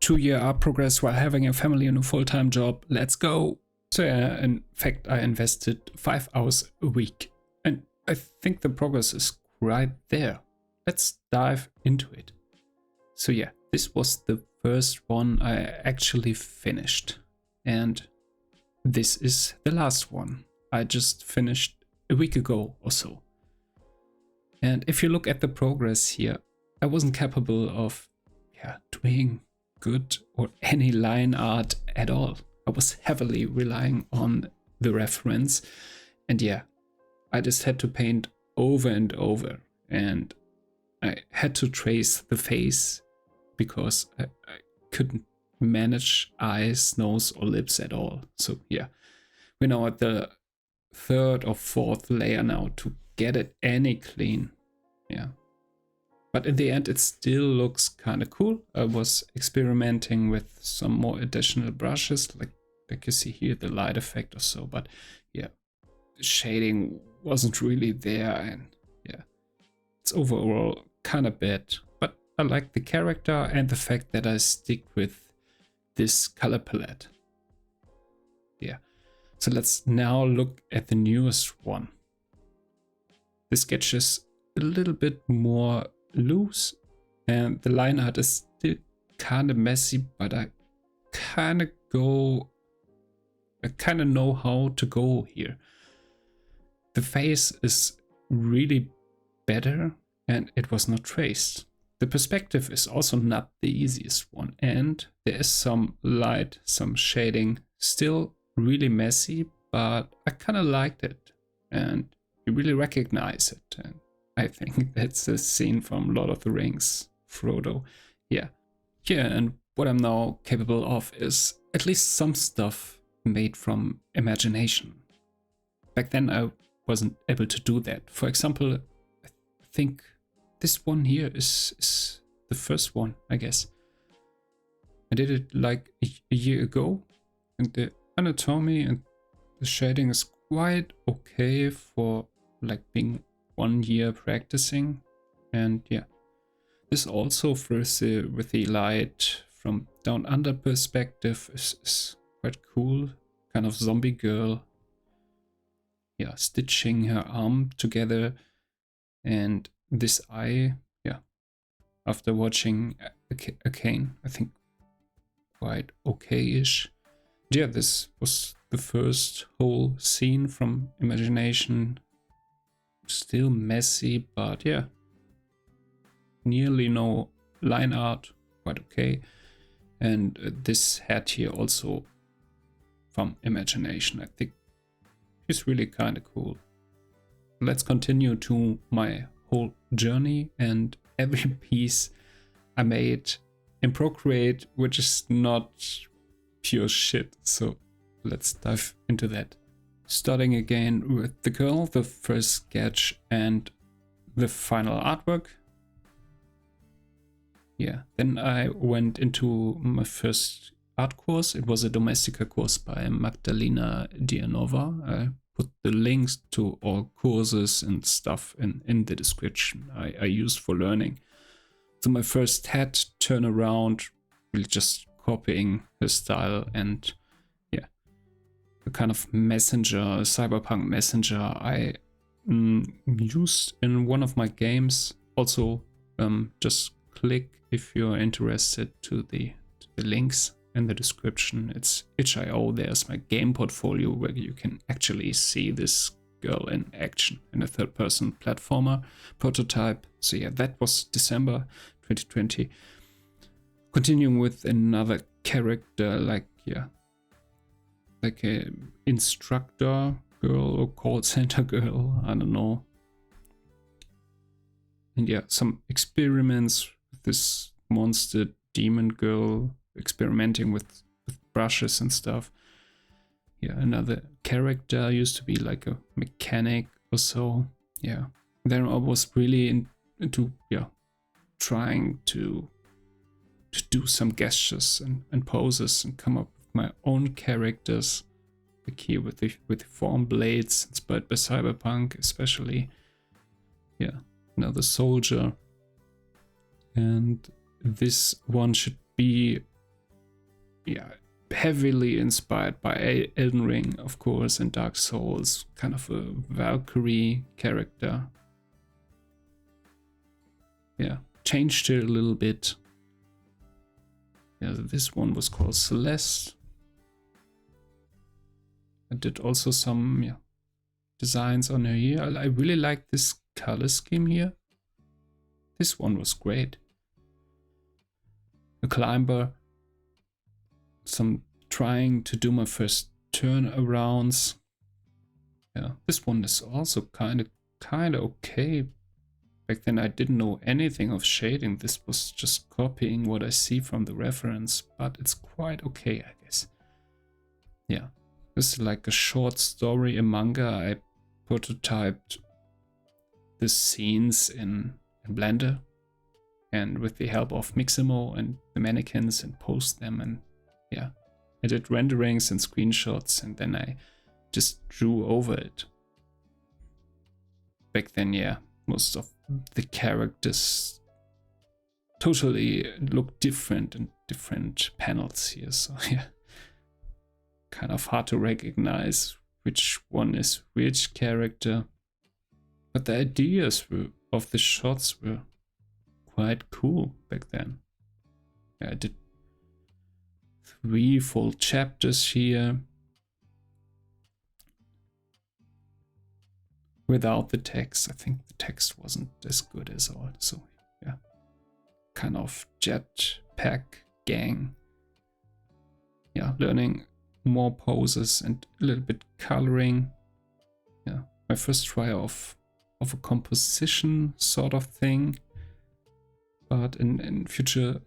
2-year art progress while having a family and a full-time job. Let's go. So yeah, in fact, I invested 5 hours a week. And I think the progress is right there. Let's dive into it. So yeah, this was the first one I actually finished. And this is the last one. I just finished a week ago or so. And if you look at the progress here, I wasn't capable of doing good or any line art at all. I was heavily relying on the reference, and yeah, I just had to paint over and over, and I had to trace the face because I couldn't manage eyes, nose or lips at all. So yeah, we're now at the 3rd or 4th layer now to get it any clean. Yeah. But in the end, it still looks kind of cool. I was experimenting with some more additional brushes, like you see here, the light effect or so. But yeah, the shading wasn't really there, and yeah, it's overall kind of bad. But I like the character and the fact that I stick with this color palette. Yeah. So let's now look at the newest one. The sketch is a little bit more loose, and the line art is still kind of messy, but I kind of know how to go here. The face is really better, and it was not traced. The perspective is also not the easiest one, and there is some light, some shading, still really messy, but I kind of liked it, and you really recognize it. And I think that's a scene from Lord of the Rings, Frodo. Yeah, and what I'm now capable of is at least some stuff made from imagination. Back then I wasn't able to do that. For example, I think this one here is the first one, I guess. I did it like a year ago, and the anatomy and the shading is quite okay for like being 1 year practicing. And yeah, this also with the light from down under perspective is quite cool. Kind of zombie girl, yeah, stitching her arm together, and this eye, yeah, after watching Arcane, I think quite okay-ish. Yeah, this was the first whole scene from imagination. Still messy, but yeah, nearly no line art, quite okay. And this hat here also from imagination. I think it's really kind of cool. Let's continue to my whole journey and every piece I made in Procreate, which is not pure shit. So let's dive into that. Starting again with the girl, the first sketch and the final artwork. Yeah, then I went into my first art course. It was a Domestika course by Magdalina Dianova. I put the links to all courses and stuff in the description I used for learning. So my first hat turnaround, really just copying her style, and yeah, a kind of messenger, a cyberpunk messenger I used in one of my games. Also, just click if you're interested to the links in the description. It's itch.io. There's my game portfolio where you can actually see this girl in action in a third-person platformer prototype. So yeah, that was December 2020. Continuing with another character, like a instructor girl or call center girl, I don't know. And yeah, some experiments with this monster demon girl, experimenting with brushes and stuff. Yeah, another character used to be like a mechanic or so. Yeah, then I was really into trying to do some gestures and poses and come up with my own characters, like here with the form blades inspired by cyberpunk especially. Yeah, another soldier, and this one should be yeah, heavily inspired by Elden Ring, of course, and Dark Souls, kind of a Valkyrie character. Yeah, changed it a little bit. Yeah, this one was called Celeste. I did also some designs on her here. I really like this color scheme here. This one was great. A climber. Some trying to do my first turnarounds. Yeah, this one is also kind of okay. Back then I didn't know anything of shading. This was just copying what I see from the reference, but it's quite okay, I guess. Yeah, this is like a short story, a manga. I prototyped the scenes in Blender, and with the help of Mixamo and the mannequins, and post them, and yeah, I did renderings and screenshots, and then I just drew over it. Back then, yeah, most of the characters totally look different in different panels here, so yeah, kind of hard to recognize which one is which character. But the ideas of the shots were quite cool back then. Yeah, I did 3 full chapters here without the text. I think the text wasn't as good as all. So yeah, kind of jetpack gang. Yeah, learning more poses and a little bit coloring. Yeah, my first try of a composition sort of thing. But in future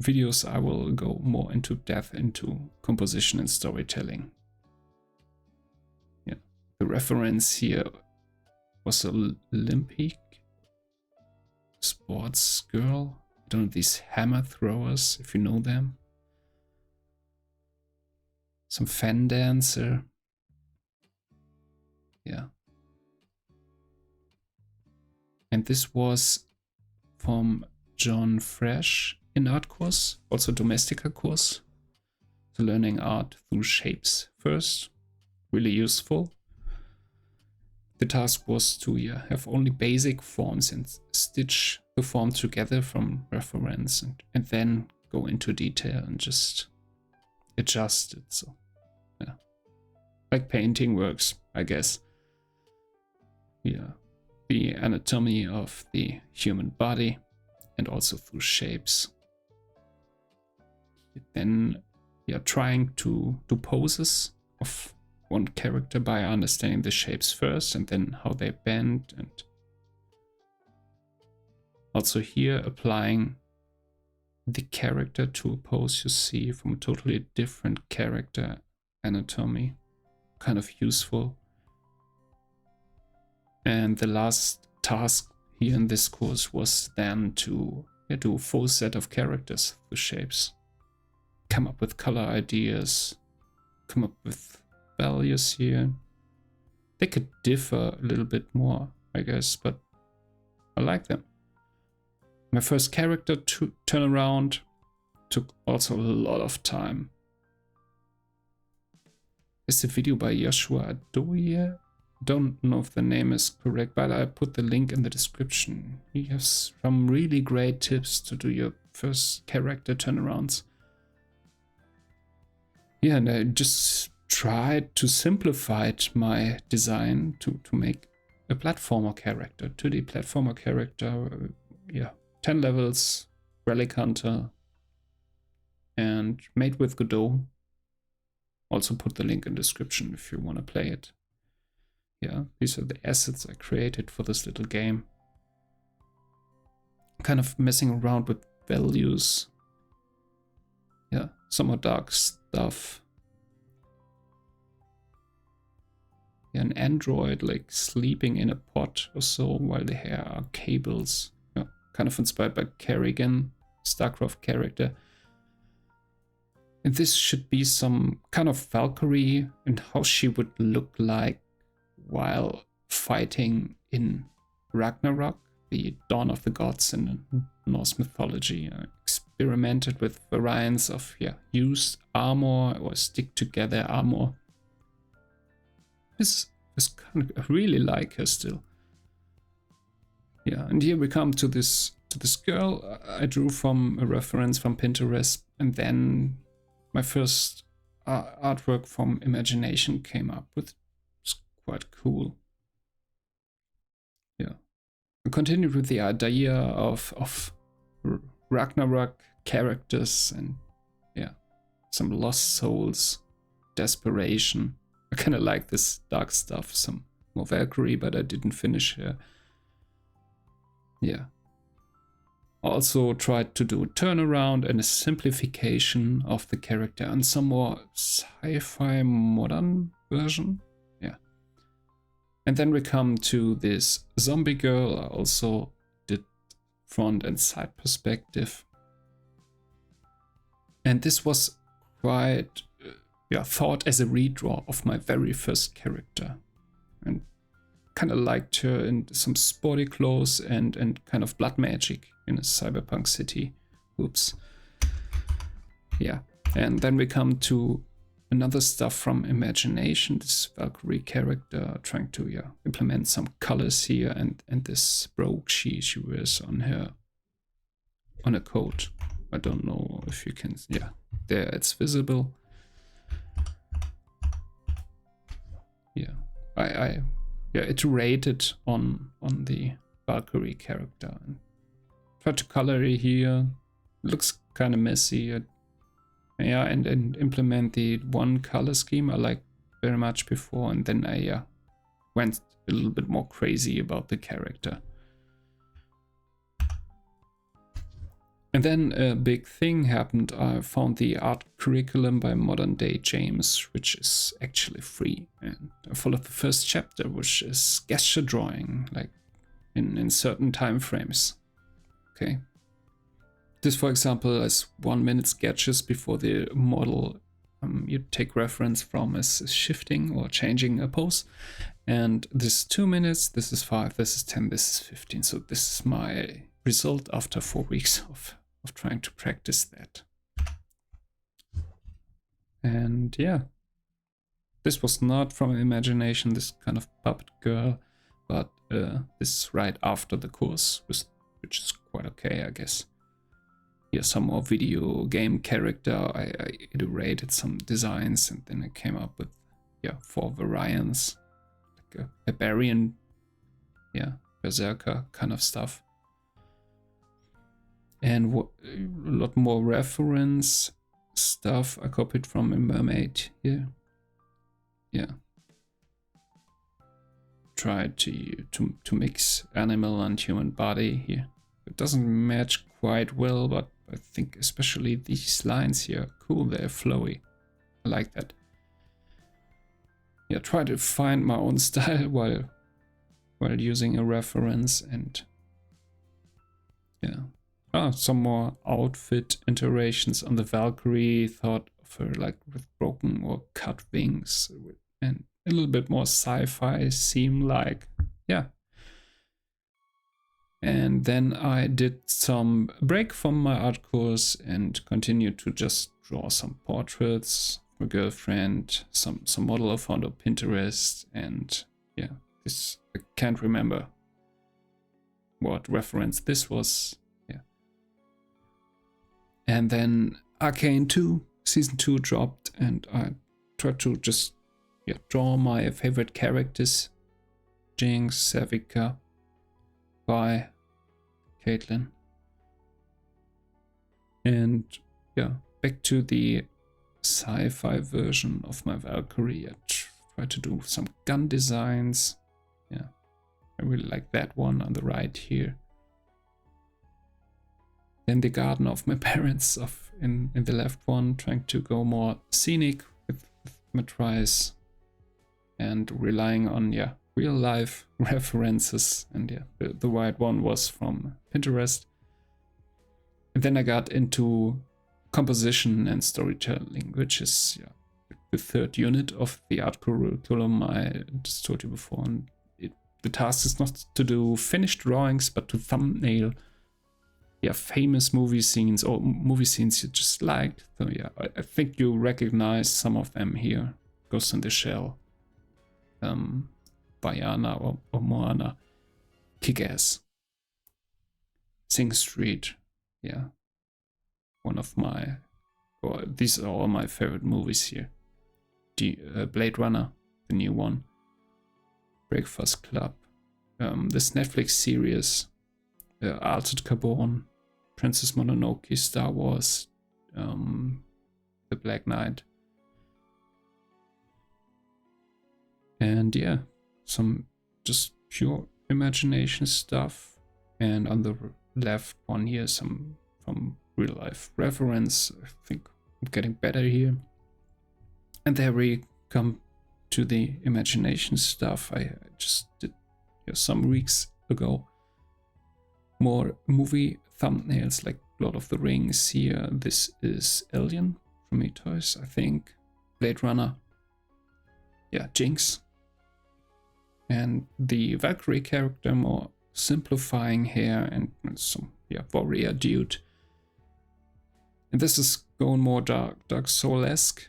videos I will go more into depth into composition and storytelling. Yeah, the reference here was a Olympic sports girl. I don't know, these hammer throwers, if you know them. Some fan dancer. Yeah. And this was from John Fraisse in art course, also Domestica course. So learning art through shapes first, really useful. The task was to have only basic forms and stitch the form together from reference, and then go into detail and just adjust it. So yeah, like painting works, I guess. Yeah, the anatomy of the human body and also through shapes. Then trying to do poses of one character by understanding the shapes first and then how they bend, and also here applying the character to a pose you see from a totally different character anatomy. Kind of useful. And the last task here in this course was then to do a full set of characters with shapes. Come up with color ideas, come up with values here. They could differ a little bit more, I guess, but I like them. My first character to turn around took also a lot of time. It's a video by Joshua Adeoye. Don't know if the name is correct, but I put the link in the description. He has some really great tips to do your first character turnarounds. Yeah, and I just tried to simplify my design to make a platformer character, 2D platformer character. 10 levels, Relic Hunter, and made with Godot. Also put the link in the description if you want to play it. Yeah, these are the assets I created for this little game. Kind of messing around with values. Yeah, some more dark stuff. Yeah, an android like sleeping in a pot or so while the hair are cables. Yeah, kind of inspired by Kerrigan, StarCraft character. And this should be some kind of Valkyrie and how she would look like while fighting in Ragnarok, the Dawn of the Gods in Norse mythology. experimented with variants of used armor or stick together armor. This kind of, I really like her still. Yeah, and here we come to this girl I drew from a reference from Pinterest, and then my first artwork from imagination came up with. It's quite cool. Yeah, I continued with the idea of Ragnarok characters and some lost souls, desperation. I kind of like this dark stuff, some more Valkyrie, but I didn't finish her. Yeah. Also tried to do a turnaround and a simplification of the character and some more sci-fi modern version. Yeah. And then we come to this zombie girl. I also did front and side perspective. And this was quite thought as a redraw of my very first character. And kind of liked her in some sporty clothes and kind of blood magic in a cyberpunk city. Oops. Yeah. And then we come to another stuff from imagination. This Valkyrie character trying to implement some colors here, and this brogue she wears on her coat. I don't know if you can, there it's visible. Yeah, I iterated on the Valkyrie character and tried to color it here. It looks kind of messy. And implement the one color scheme I liked very much before, and then I went a little bit more crazy about the character. And then a big thing happened. I found the art curriculum by Modern Day James, which is actually free. And I followed the first chapter, which is gesture drawing, like in certain time frames. Okay. This, for example, is 1 minute sketches before the model you take reference from is shifting or changing a pose. And this is 2 minutes, this is 5, this is 10, this is 15. So this is my result after 4 weeks of trying to practice that. And yeah, this was not from imagination, this kind of puppet girl, but this is right after the course, which is quite okay, I guess. Here's some more video game character. I iterated some designs, and then I came up with 4 variants, like a barbarian, berserker kind of stuff. And a lot more reference stuff I copied from a mermaid here. Yeah. Tried to mix animal and human body here. It doesn't match quite well, but I think especially these lines here are cool, they're flowy. I like that. Yeah, try to find my own style while using a reference, and some more outfit iterations on the Valkyrie. Thought of her like with broken or cut wings and a little bit more sci-fi seem like. Yeah. And then I did some break from my art course and continued to just draw some portraits of my girlfriend, some model I found on Pinterest, and this, I can't remember what reference this was. And then Arcane 2, Season 2 dropped, and I tried to just draw my favorite characters. Jinx, Savika, Vi, Caitlyn. And back to the sci-fi version of my Valkyrie. I tried to do some gun designs. Yeah, I really like that one on the right here. Then the garden of my parents in the left one, trying to go more scenic with Matrice and relying on real life references, and the right one was from Pinterest. And then I got into composition and storytelling, which is the third unit of the art curriculum I just told you before. And the task is not to do finished drawings, but to thumbnail yeah, famous movie scenes or movie scenes you just liked. So yeah, I think you recognize some of them here. Ghost in the Shell, Bayana or Moana, Kick-Ass, Sing Street, yeah, one of my, or these are all my favorite movies here. Blade Runner, the new one, Breakfast Club, this Netflix series, Altered Carbon, Princess Mononoke, Star Wars, The Black Knight. And yeah, some just pure imagination stuff. And on the left one here, some from real life reference. I think I'm getting better here. And there we come to the imagination stuff I just did some weeks ago. More movie thumbnails like Lord of the Rings here. This is Alien from Prometheus, I think. Blade Runner. Yeah, Jinx. And the Valkyrie character, more simplifying hair and some, yeah, warrior dude. And this is going more Dark Soul-esque,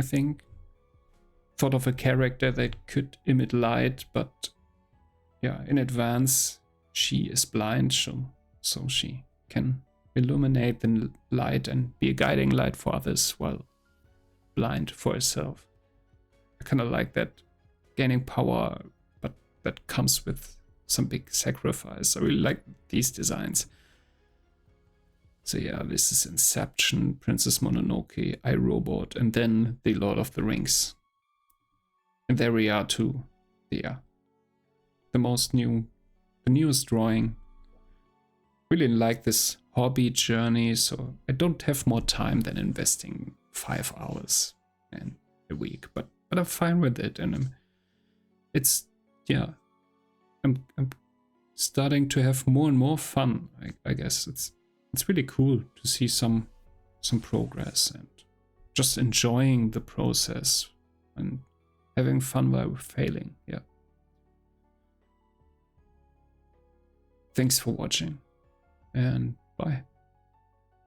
I think. Thought of a character that could emit light, but yeah, in advance she is blind, so she can illuminate the light and be a guiding light for others while blind for herself. I kind of like that, gaining power, but that comes with some big sacrifice. I really like these designs. So yeah, this is Inception, Princess Mononoke, iRobot, and then the Lord of the Rings. And there we are too. Yeah, the newest drawing. Really like this hobby journey, so I don't have more time than investing 5 hours and a week, but I'm fine with it, and I'm starting to have more and more fun. I guess it's really cool to see some progress and just enjoying the process and having fun while failing. Yeah. Thanks for watching, and bye.